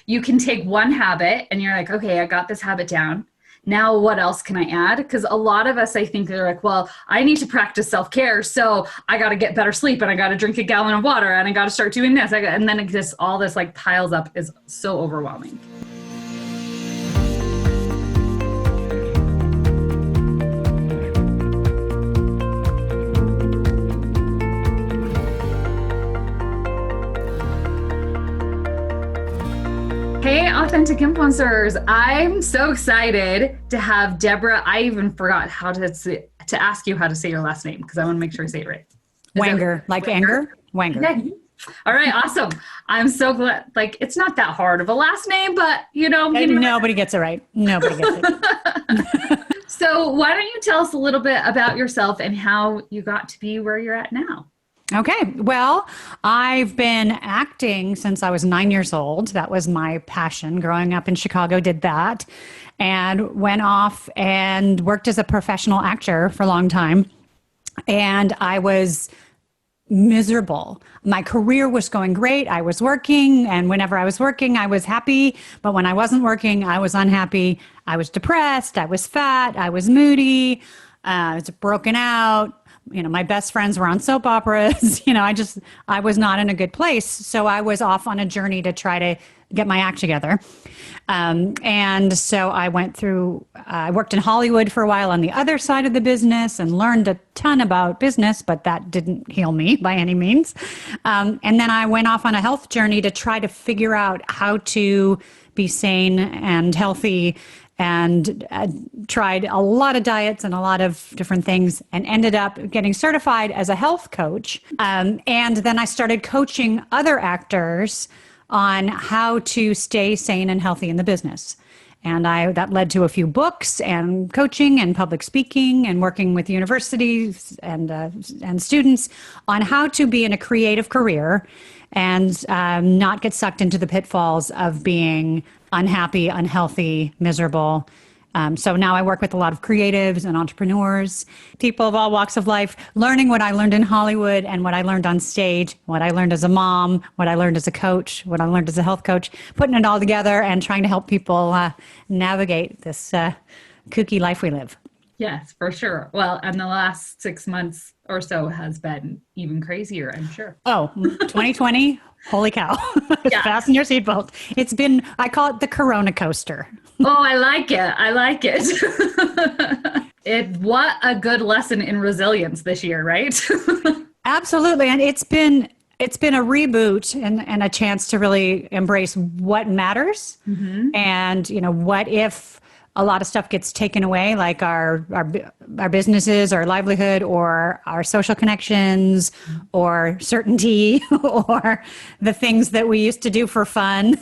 You can take one habit and you're like, okay, I got this habit down. Now what else can I add? Because a lot of us, I think they're like, well, I need to practice self-care. So I got to get better sleep and I got to drink a gallon of water and I got to start doing this. And then it just all this like piles up is so overwhelming. Hey, Authentic Influencers. I'm so excited to have Deborah. I even forgot how to ask you how to say your last name because I want to make sure I say it right. Wenger, like Wenger? Anger? Wenger. Okay. All right, awesome. I'm so glad. Like, it's not that hard of a last name, but nobody gets it right. Nobody gets it. So why don't you tell us a little bit about yourself and how you got to be where you're at now? Okay. Well, I've been acting since I was 9 years old. That was my passion. Growing up in Chicago, did that and went off and worked as a professional actor for a long time. And I was miserable. My career was going great. I was working, and whenever I was working, I was happy. But when I wasn't working, I was unhappy. I was depressed. I was fat. I was moody. I was broken out. My best friends were on soap operas. I was not in a good place. So I was off on a journey to try to get my act together. And so I I worked in Hollywood for a while on the other side of the business and learned a ton about business, but that didn't heal me by any means. And then I went off on a health journey to try to figure out how to be sane and healthy, and tried a lot of diets and a lot of different things and ended up getting certified as a health coach. And then I started coaching other actors on how to stay sane and healthy in the business. And that led to a few books and coaching and public speaking and working with universities and students on how to be in a creative career and not get sucked into the pitfalls of being unhappy, unhealthy, miserable. So now I work with a lot of creatives and entrepreneurs, people of all walks of life, learning what I learned in Hollywood and what I learned on stage, what I learned as a mom, what I learned as a coach, what I learned as a health coach, putting it all together and trying to help people navigate this kooky life we live. Yes, for sure. Well, and the last 6 months or so has been even crazier, I'm sure. Oh, 2020. Holy cow. Yeah. Fasten your seatbelt. It's been, I call it the Corona coaster. Oh, I like it. I like it. What a good lesson in resilience this year, right? Absolutely. And it's been a reboot and a chance to really embrace what matters. Mm-hmm. And, what if a lot of stuff gets taken away, like our businesses, our livelihood, or our social connections, or certainty, or the things that we used to do for fun.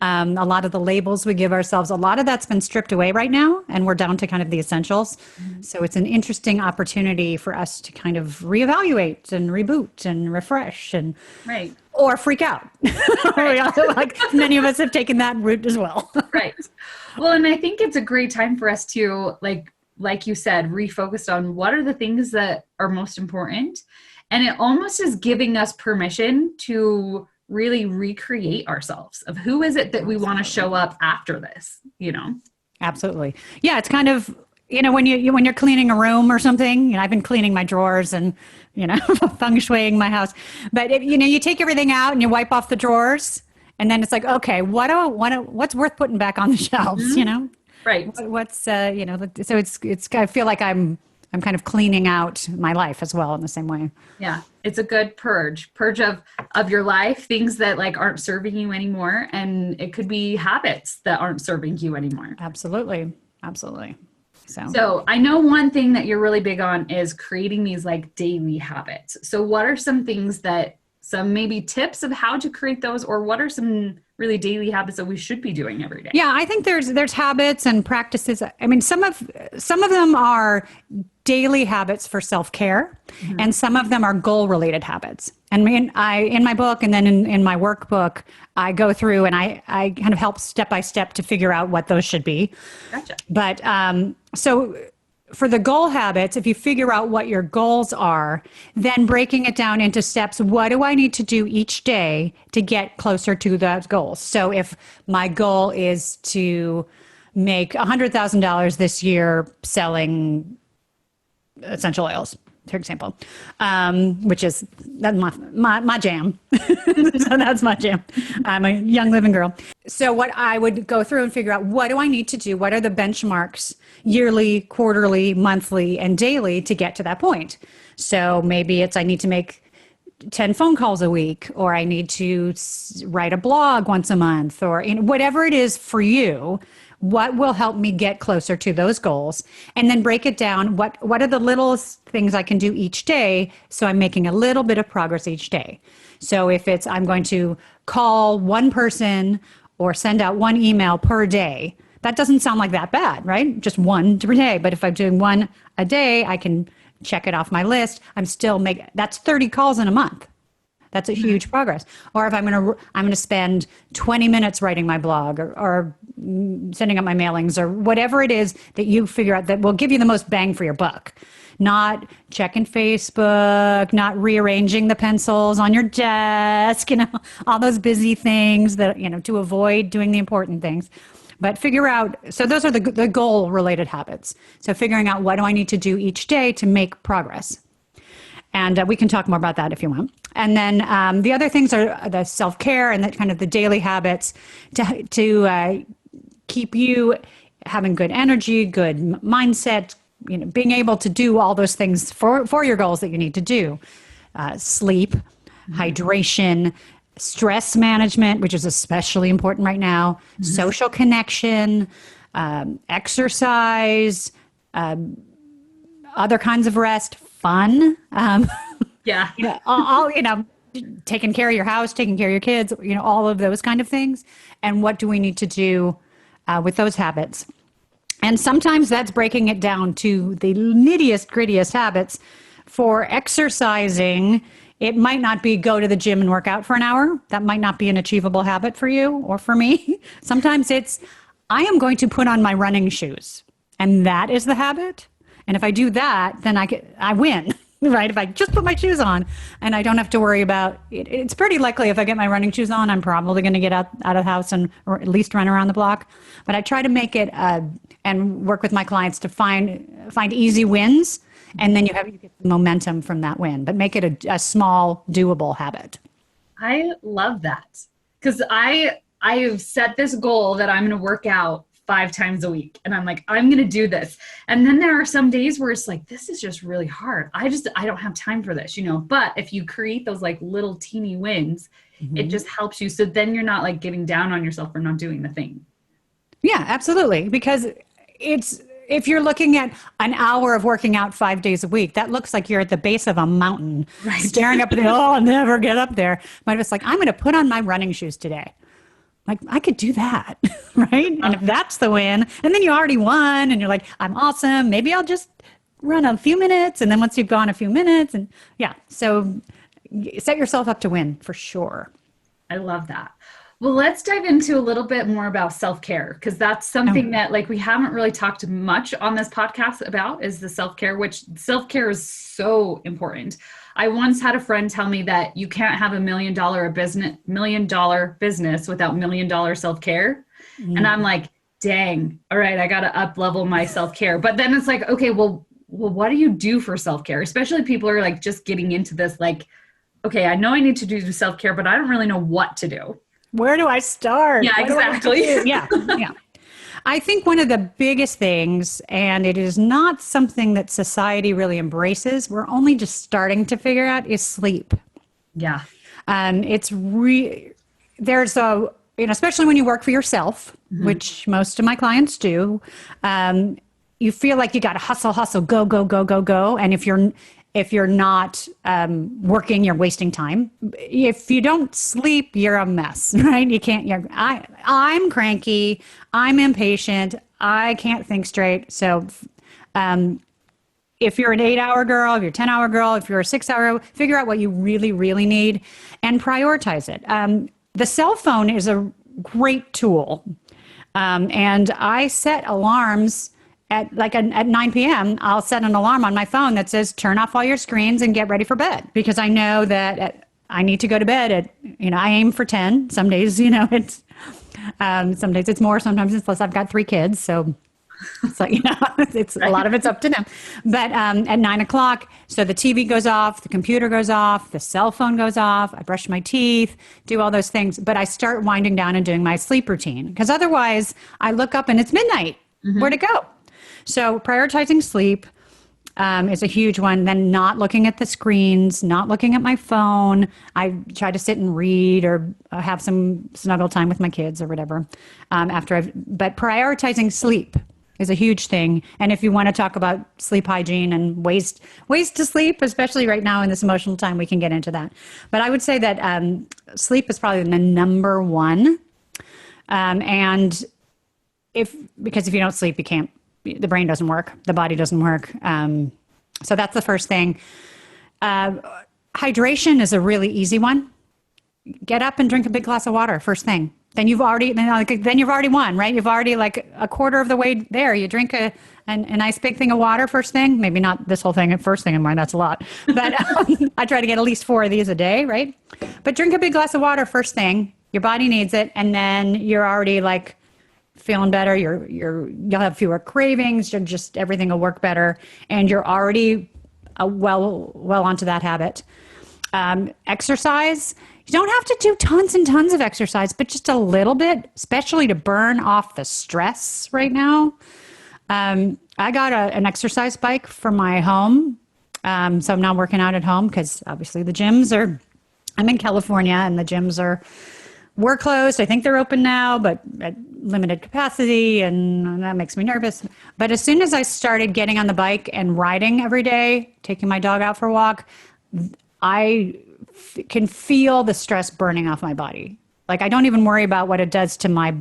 A lot of the labels we give ourselves, a lot of that's been stripped away right now, and we're down to kind of the essentials. Mm-hmm. So it's an interesting opportunity for us to kind of reevaluate and reboot and refresh and right. Or freak out. Right. Like many of us have taken that route as well. Right. Well, and I think it's a great time for us to, like you said, refocus on what are the things that are most important. And it almost is giving us permission to really recreate ourselves of who is it that we want to show up after this, Absolutely. Yeah. It's kind of, when you're cleaning a room or something, I've been cleaning my drawers and, feng shuiing my house, but if, you take everything out and you wipe off the drawers and then it's like, okay, what's worth putting back on the shelves, mm-hmm. Right. What's, so it's, I feel like I'm kind of cleaning out my life as well in the same way. Yeah. It's a good purge of your life, things that aren't serving you anymore. And it could be habits that aren't serving you anymore. Absolutely. Absolutely. So I know one thing that you're really big on is creating these daily habits. So what are some things some maybe tips of how to create those, or what are some really daily habits that we should be doing every day? Yeah, I think there's habits and practices. I mean, some of them are daily habits for self-care, mm-hmm. and some of them are goal-related habits. And in my book and then in my workbook, I go through and I kind of help step by step to figure out what those should be. Gotcha. But so for the goal habits, if you figure out what your goals are, then breaking it down into steps, what do I need to do each day to get closer to those goals? So if my goal is to make $100,000 this year selling essential oils, for example, which is that's my jam. So that's my jam. I'm a young living girl. So what I would go through and figure out, what do I need to do? What are the benchmarks yearly, quarterly, monthly, and daily to get to that point? So maybe it's I need to make 10 phone calls a week, or I need to write a blog once a month, or whatever it is for you. What will help me get closer to those goals? And then break it down. What are the little things I can do each day so I'm making a little bit of progress each day? So if it's I'm going to call one person or send out one email per day, that doesn't sound like that bad, right? Just one per day. But if I'm doing one a day, I can check it off my list. That's 30 calls in a month. That's a huge progress. Or if I'm going to spend 20 minutes writing my blog, or sending out my mailings, or whatever it is that you figure out that will give you the most bang for your buck. Not checking Facebook, not rearranging the pencils on your desk, all those busy things that, to avoid doing the important things. But figure out, so those are the goal related habits. So figuring out, what do I need to do each day to make progress? And we can talk more about that if you want. And then the other things are the self-care and that kind of the daily habits to keep you having good energy, good mindset, being able to do all those things for your goals that you need to do. Sleep, hydration, stress management, which is especially important right now, social connection, exercise, other kinds of rest, fun. All taking care of your house, taking care of your kids, all of those kind of things. And what do we need to do with those habits? And sometimes that's breaking it down to the nittiest, grittiest habits. For exercising, it might not be go to the gym and work out for an hour. That might not be an achievable habit for you or for me. Sometimes it's, I am going to put on my running shoes. And that is the habit. And if I do that, then I win, right? If I just put my shoes on and I don't have to worry about it. It's pretty likely if I get my running shoes on, I'm probably going to get out of the house or at least run around the block. But I try to make it and work with my clients to find easy wins. And then you get the momentum from that win, but make it a small, doable habit. I love that, because I've set this goal that I'm going to work out 5 times a week. And I'm like, I'm going to do this. And then there are some days where it's like, this is just really hard. I don't have time for this, but if you create those like little teeny wins, it just helps you. So then you're not like getting down on yourself for not doing the thing. Yeah, absolutely. Because if you're looking at an hour of working out 5 days a week, that looks like you're at the base of a mountain, right, staring up at the, I'll never get up there. But it's like, I'm going to put on my running shoes today. Like, I could do that, right? And if that's the win, and then you already won, and you're like, I'm awesome. Maybe I'll just run a few minutes. And then once you've gone a few minutes, and so set yourself up to win for sure. I love that. Well, let's dive into a little bit more about self-care, because that's something that we haven't really talked much on this podcast about, is the self-care, which self-care is so important. I once had a friend tell me that you can't have $1 million business without $1 million self-care. And I'm like, dang, all right, I got to up level my self-care. But then it's like, okay, well, what do you do for self-care? Especially people are like just getting into this, like, okay, I know I need to do self-care, but I don't really know what to do. Where do I start? Yeah, exactly. Yeah. I think one of the biggest things, and it is not something that society really embraces, we're only just starting to figure out, is sleep. Yeah. There's especially when you work for yourself, which most of my clients do, you feel like you got to hustle, go, go, go, go, go. And if you're not working, you're wasting time. If you don't sleep, you're a mess, right? You can't. I'm cranky. I'm impatient. I can't think straight. So, if you're an 8-hour girl, if you're a 10-hour girl, if you're a 6-hour, figure out what you really, really need and prioritize it. The cell phone is a great tool, and I set alarms at 9 p.m., I'll set an alarm on my phone that says, turn off all your screens and get ready for bed. Because I know that I need to go to bed I aim for 10. Some days, it's, some days it's more, sometimes it's less. I've got 3 kids. So, it's a lot of it's up to them. But at 9 o'clock, so the TV goes off, the computer goes off, the cell phone goes off. I brush my teeth, do all those things. But I start winding down and doing my sleep routine, because otherwise I look up and it's midnight. Where to go? So prioritizing sleep is a huge one. Then not looking at the screens, not looking at my phone. I try to sit and read or have some snuggle time with my kids or whatever but prioritizing sleep is a huge thing. And if you want to talk about sleep hygiene and ways to sleep, especially right now in this emotional time, we can get into that. But I would say that sleep is probably the number one. And because if you don't sleep, the brain doesn't work, the body doesn't work. So that's the first thing. Hydration is a really easy one. Get up and drink a big glass of water first thing. Then you've already won, right? You've already like a quarter of the way there. You drink a nice big thing of water first thing. Maybe not this whole thing at first thing in mind. That's a lot. But I try to get at least 4 of these a day, right? But drink a big glass of water first thing. Your body needs it, and then you're already like feeling better. You'll have fewer cravings. Everything will work better, and you're already well onto that habit. Exercise. You don't have to do tons and tons of exercise, but just a little bit, especially to burn off the stress right now. I got an exercise bike for my home. So I'm now working out at home because obviously I'm in California and the gyms were closed. I think they're open now, but at limited capacity, and that makes me nervous. But as soon as I started getting on the bike and riding every day, taking my dog out for a walk, I can feel the stress burning off my body. Like I don't even worry about what it does to my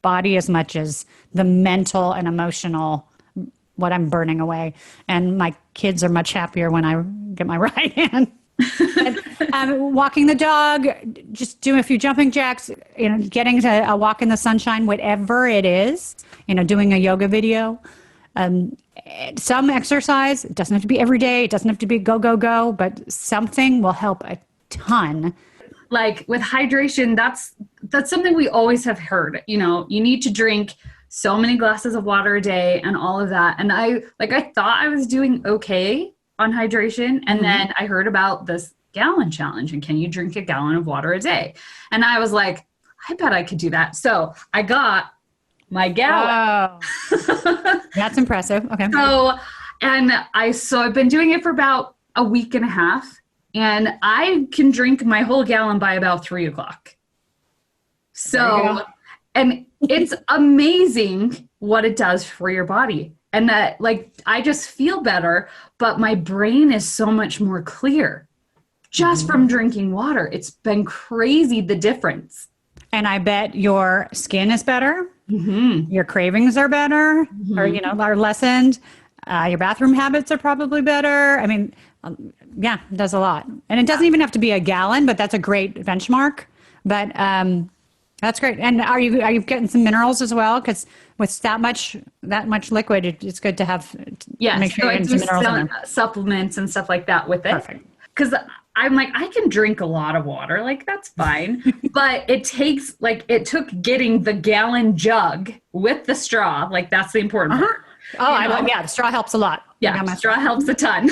body as much as the mental and emotional, what I'm burning away. And my kids are much happier when I get my ride in. Walking the dog, just doing a few jumping jacks, getting to a walk in the sunshine, whatever it is, doing a yoga video. Some exercise, it doesn't have to be every day. It doesn't have to be go, but something will help a ton. Like with hydration, that's something we always have heard. You need to drink so many glasses of water a day and all of that. And I thought I was doing okay on hydration. And then I heard about this gallon challenge, and can you drink a gallon of water a day? And I was like, I bet I could do that. So I got my gallon. Oh, that's impressive. Okay. So I've been doing it for about a week and a half, and I can drink my whole gallon by about 3 o'clock. So, and it's amazing what it does for your body. And that, I just feel better, but my brain is so much more clear just from drinking water. It's been crazy, the difference. And I bet your skin is better. Your cravings are better, or, are lessened. Your bathroom habits are probably better. I mean, it does a lot. And it doesn't even have to be a gallon, but that's a great benchmark. But that's great. And are you getting some minerals as well? Because with that much liquid, it's good to have. Make sure you're getting some minerals in there. Supplements and stuff like that with it. Perfect. Because I'm like, I can drink a lot of water, that's fine. But it took getting the gallon jug with the straw. That's the important part. Oh, the straw helps a lot. Yeah, straw helps a ton.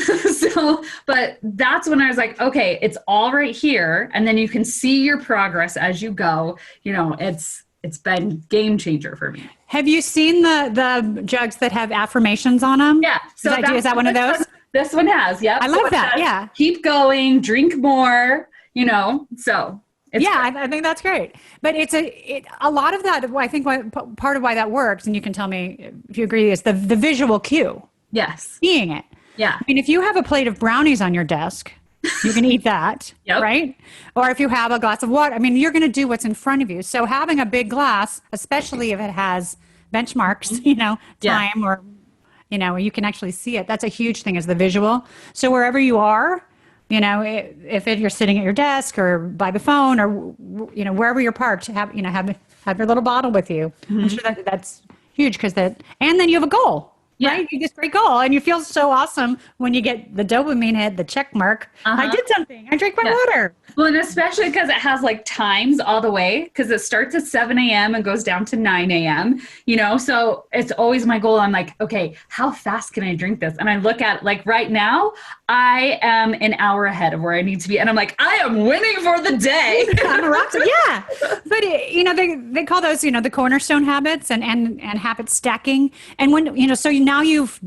But that's when I was like, okay, it's all right here. And then you can see your progress as you go. It's been game changer for me. Have you seen the jugs that have affirmations on them? Yeah. So is that one of those? This one has, yeah. I love that. Yeah. Keep going, drink more, so. I think that's great. But a lot of that, I think part of why that works, and you can tell me if you agree, is the visual cue. Yes. Seeing it. Yeah. I mean, if you have a plate of brownies on your desk, you can eat that, right? Or if you have a glass of water, you're going to do what's in front of you. So having a big glass, especially if it has benchmarks, time or, you can actually see it. That's a huge thing, is the visual. So wherever you are, if you're sitting at your desk or by the phone or, wherever you're parked, have your little bottle with you. I'm sure that's huge and then you have a goal. Yeah. right? You just great goal. And you feel so awesome when you get the dopamine hit, the check mark. I Uh-huh. did something. I drank my Yeah. water. Well, and especially because it has like times all the way, because it starts at 7 a.m. and goes down to 9 a.m., so it's always my goal. I'm like, okay, how fast can I drink this? And I look at like right now, I am an hour ahead of where I need to be. And I'm like, I am winning for the day. I'm a rock star. Yeah. But, they call those, the cornerstone habits and habit stacking. And when, so now you've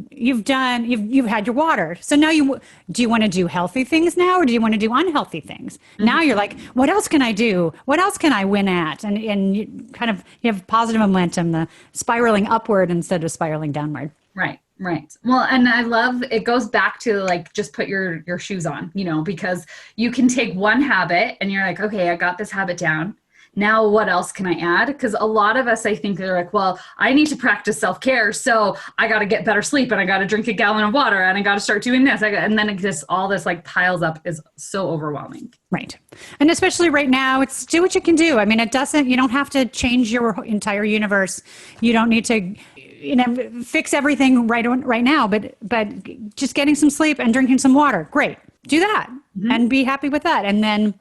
had your water. So now do you want to do healthy things now, or do you want to do unhealthy things? Now you're like, what else can I do? What else can I win at? And you have positive momentum, the spiraling upward instead of spiraling downward. Right, right. Well, and I love it goes back to like just put your shoes on, because you can take one habit and you're like, okay, I got this habit down. Now what else can I add? Because a lot of us, I think they're like, well, I need to practice self-care. So I got to get better sleep and I got to drink a gallon of water and I got to start doing this. And then all this like piles up is so overwhelming. Right. And especially right now, it's do what you can do. I mean, you don't have to change your entire universe. You don't need to, fix everything right now, but just getting some sleep and drinking some water. Great. Do that and be happy with that. And then,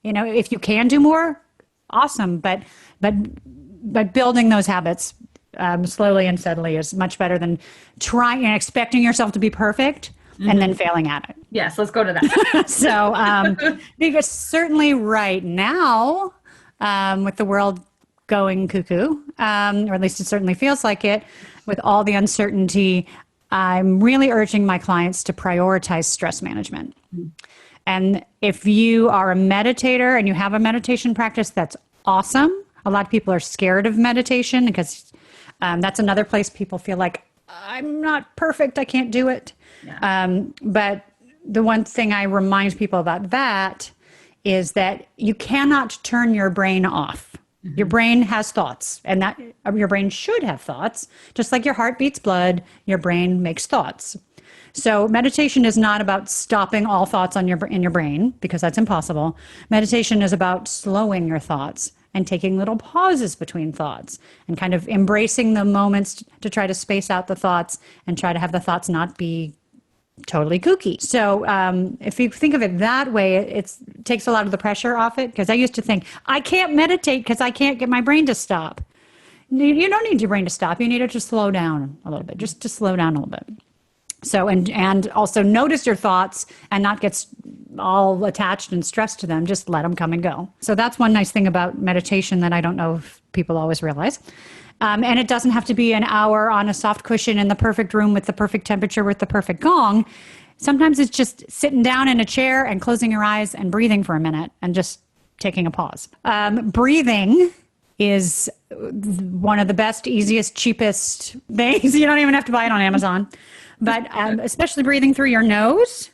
if you can do more, awesome. But building those habits slowly and steadily is much better than trying and expecting yourself to be perfect and then failing at it. Yes, let's go to that. So, because certainly right now, with the world going cuckoo, or at least it certainly feels like it, with all the uncertainty, I'm really urging my clients to prioritize stress management. And if you are a meditator and you have a meditation practice, that's awesome. A lot of people are scared of meditation because that's another place people feel like, I'm not perfect, I can't do it. Yeah. But the one thing I remind people about that is that you cannot turn your brain off. Your brain has thoughts, and that your brain should have thoughts. Just like your heart beats blood, your brain makes thoughts. So meditation is not about stopping all thoughts in your brain, because that's impossible. Meditation is about slowing your thoughts and taking little pauses between thoughts and kind of embracing the moments to try to space out the thoughts and try to have the thoughts not be totally kooky. So if you think of it that way, it takes a lot of the pressure off it. Because I used to think, I can't meditate because I can't get my brain to stop. You don't need your brain to stop. You need it to slow down a little bit, just to slow down a little bit. So, and also notice your thoughts and not get all attached and stressed to them. Just let them come and go. So that's one nice thing about meditation that I don't know if people always realize. And it doesn't have to be an hour on a soft cushion in the perfect room with the perfect temperature with the perfect gong. Sometimes it's just sitting down in a chair and closing your eyes and breathing for a minute and just taking a pause. Breathing is one of the best, easiest, cheapest things. You don't even have to buy it on Amazon. But especially breathing through your nose,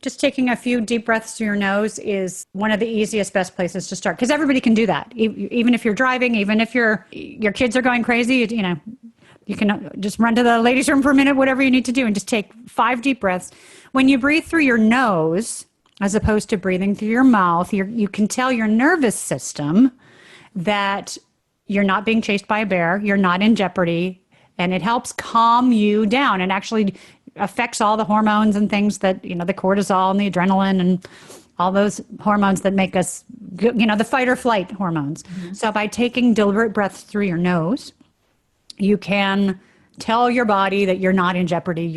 just taking a few deep breaths through your nose is one of the easiest, best places to start. Because everybody can do that. Even if you're driving, even if your kids are going crazy, you can just run to the ladies' room for a minute, whatever you need to do, and just take 5 deep breaths. When you breathe through your nose, as opposed to breathing through your mouth, you can tell your nervous system that you're not being chased by a bear, you're not in jeopardy, and it helps calm you down and actually affects all the hormones and things that, the cortisol and the adrenaline and all those hormones that make us, the fight or flight hormones. Mm-hmm. So by taking deliberate breaths through your nose, you can tell your body that you're not in jeopardy,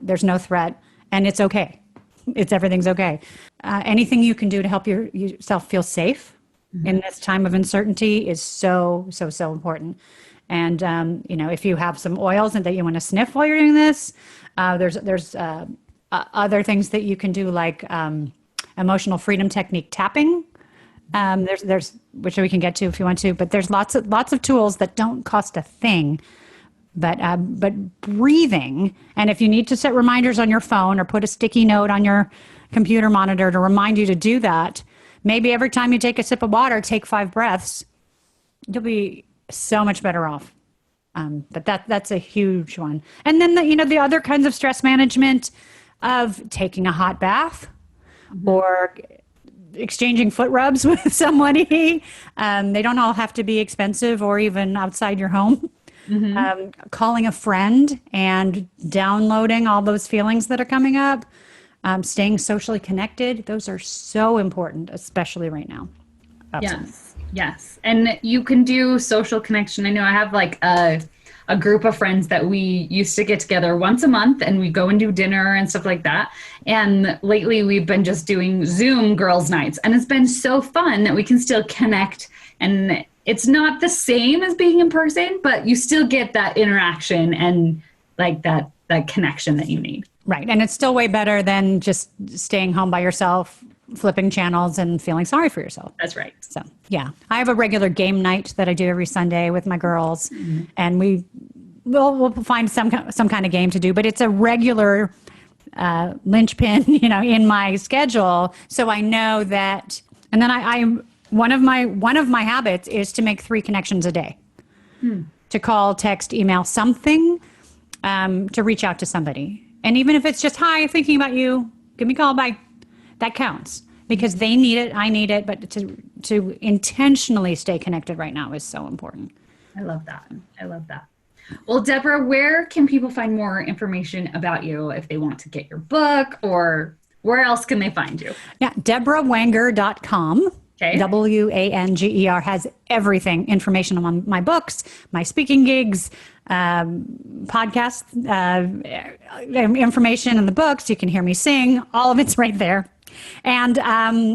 there's no threat, and it's okay. Everything's okay. Anything you can do to help yourself feel safe in this time of uncertainty is so, so, so important. And, if you have some oils and that you want to sniff while you're doing this, there's other things that you can do, like emotional freedom technique tapping. There's which we can get to if you want to, but there's lots of tools that don't cost a thing. But breathing, and if you need to set reminders on your phone or put a sticky note on your computer monitor to remind you to do that, maybe every time you take a sip of water, take 5 breaths. You'll be so much better off. But that's a huge one. And then the other kinds of stress management of taking a hot bath or exchanging foot rubs with somebody. They don't all have to be expensive or even outside your home. calling a friend and downloading all those feelings that are coming up, staying socially connected. Those are so important, especially right now. Absolutely. Yes. And you can do social connection. I know I have like a group of friends that we used to get together once a month and we go and do dinner and stuff like that. And lately we've been just doing Zoom girls' nights. And it's been so fun that we can still connect. And it's not the same as being in person, but you still get that interaction and like that connection that you need. Right. And it's still way better than just staying home by yourself, flipping channels and feeling sorry for yourself. That's right. So, yeah. I have a regular game night that I do every Sunday with my girls. And we'll find some kind of game to do, but it's a regular linchpin, in my schedule. So I know that, and then I one of my habits is to make 3 connections a day. To call, text, email, something, to reach out to somebody. And even if it's just, hi, thinking about you, give me a call, bye. That counts because they need it, I need it, but to intentionally stay connected right now is so important. I love that. Well, Deborah, where can people find more information about you if they want to get your book, or where else can they find you? Yeah, DeborahWenger.com. Okay. WANGER has everything, information on my books, my speaking gigs, podcasts, information in the books. You can hear me sing. All of it's right there. And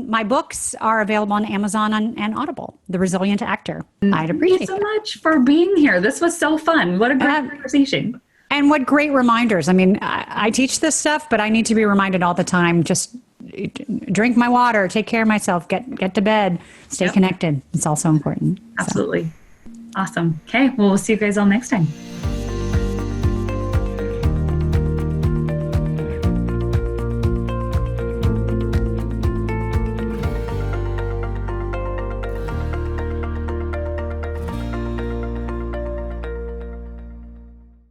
my books are available on Amazon and Audible, The Resilient Actor. I'd appreciate it. Thank you so much for being here. This was so fun. What a great conversation. And what great reminders. I mean, I teach this stuff, but I need to be reminded all the time. Just drink my water, take care of myself, get to bed, stay connected. It's also important. Absolutely. Awesome. Okay. Well, we'll see you guys all next time.